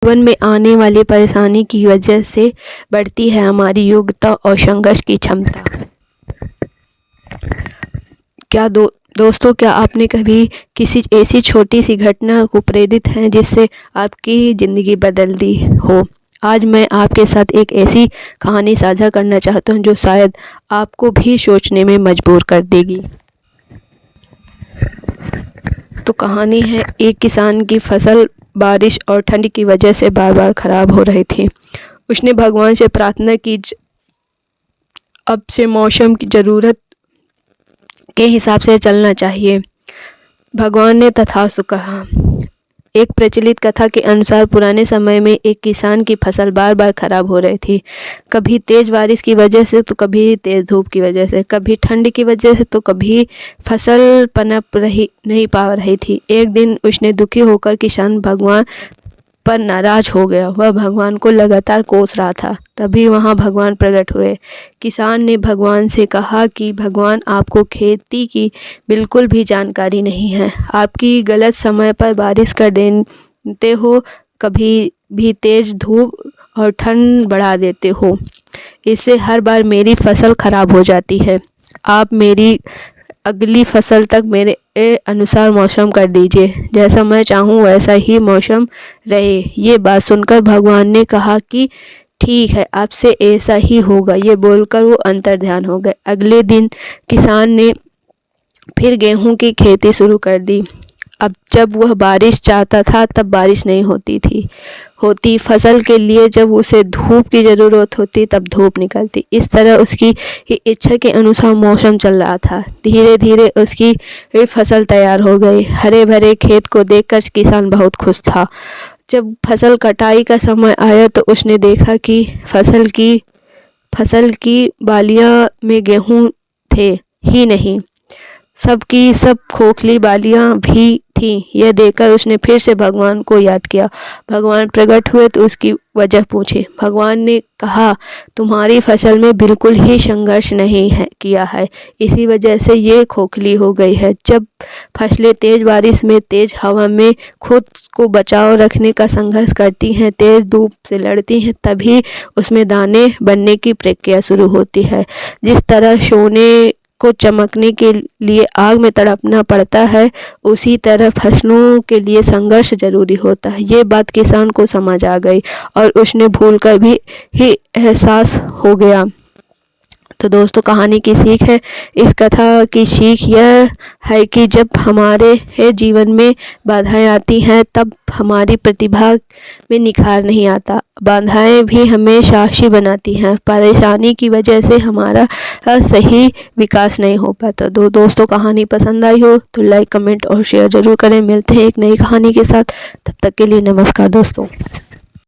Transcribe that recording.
जीवन में आने वाली परेशानी की वजह से बढ़ती है हमारी योग्यता और संघर्ष की क्षमता। दोस्तों, क्या आपने कभी किसी ऐसी छोटी सी घटना को प्रेरित हैं जिससे आपकी ज़िंदगी बदल दी हो? आज मैं आपके साथ एक ऐसी कहानी साझा करना चाहता हूँ जो शायद आपको भी सोचने में मजबूर कर देगी। तो कहानी है, एक किसान की फसल बारिश और ठंड की वजह से बार बार खराब हो रही थी। उसने भगवान से प्रार्थना की, अब से मौसम की ज़रूरत के हिसाब से चलना चाहिए। भगवान ने तथास्तु कहा। एक प्रचलित कथा के अनुसार पुराने समय में एक किसान की फसल बार बार खराब हो रही थी। कभी तेज़ बारिश की वजह से तो कभी तेज़ धूप की वजह से, कभी ठंड की वजह से तो कभी फसल पनप नहीं पा रही थी। एक दिन उसने दुखी होकर किसान भगवान पर नाराज हो गया। वह भगवान को लगातार कोस रहा था। तभी वहाँ भगवान प्रकट हुए। किसान ने भगवान से कहा कि भगवान, आपको खेती की बिल्कुल भी जानकारी नहीं है। आपकी गलत समय पर बारिश कर देते हो, कभी भी तेज़ धूप और ठंड बढ़ा देते हो। इससे हर बार मेरी फसल खराब हो जाती है। आप मेरी अगली फसल तक मेरे अनुसार मौसम कर दीजिए। जैसा मैं चाहूँ वैसा ही मौसम रहे। ये बात सुनकर भगवान ने कहा कि ठीक है, आपसे ऐसा ही होगा। ये बोलकर वो अंतर्ध्यान हो गए। अगले दिन किसान ने फिर गेहूं की खेती शुरू कर दी। अब जब वह बारिश चाहता था तब बारिश नहीं होती फसल के लिए जब उसे धूप की ज़रूरत होती तब धूप निकलती। इस तरह उसकी इच्छा के अनुसार मौसम चल रहा था। धीरे धीरे उसकी फसल तैयार हो गई। हरे भरे खेत को देखकर किसान बहुत खुश था। जब फसल कटाई का समय आया तो उसने देखा कि फसल की बालियां में गेहूं थे ही नहीं, सबकी सब खोखली बालियां भी थीं। यह देखकर उसने फिर से भगवान को याद किया। भगवान प्रकट हुए तो उसकी वजह पूछी। भगवान ने कहा, तुम्हारी फसल में बिल्कुल ही संघर्ष नहीं किया है, इसी वजह से ये खोखली हो गई है। जब फसलें तेज बारिश में, तेज हवा में खुद को बचाव रखने का संघर्ष करती हैं, तेज धूप से लड़ती हैं, तभी उसमें दाने बनने की प्रक्रिया शुरू होती है। जिस तरह सोने को चमकने के लिए आग में तड़पना पड़ता है, उसी तरह फसलों के लिए संघर्ष जरूरी होता है। ये बात किसान को समझ आ गई और उसने भूलकर भी ही एहसास हो गया। तो दोस्तों, कहानी की सीख है, इस कथा की सीख यह है कि जब हमारे जीवन में बाधाएं आती हैं तब हमारी प्रतिभा में निखार नहीं आता। बाधाएं भी हमें साहसी बनाती हैं। परेशानी की वजह से हमारा सही विकास नहीं हो पाता। तो दोस्तों, कहानी पसंद आई हो तो लाइक, कमेंट और शेयर ज़रूर करें। मिलते हैं एक नई कहानी के साथ। तब तक के लिए नमस्कार दोस्तों।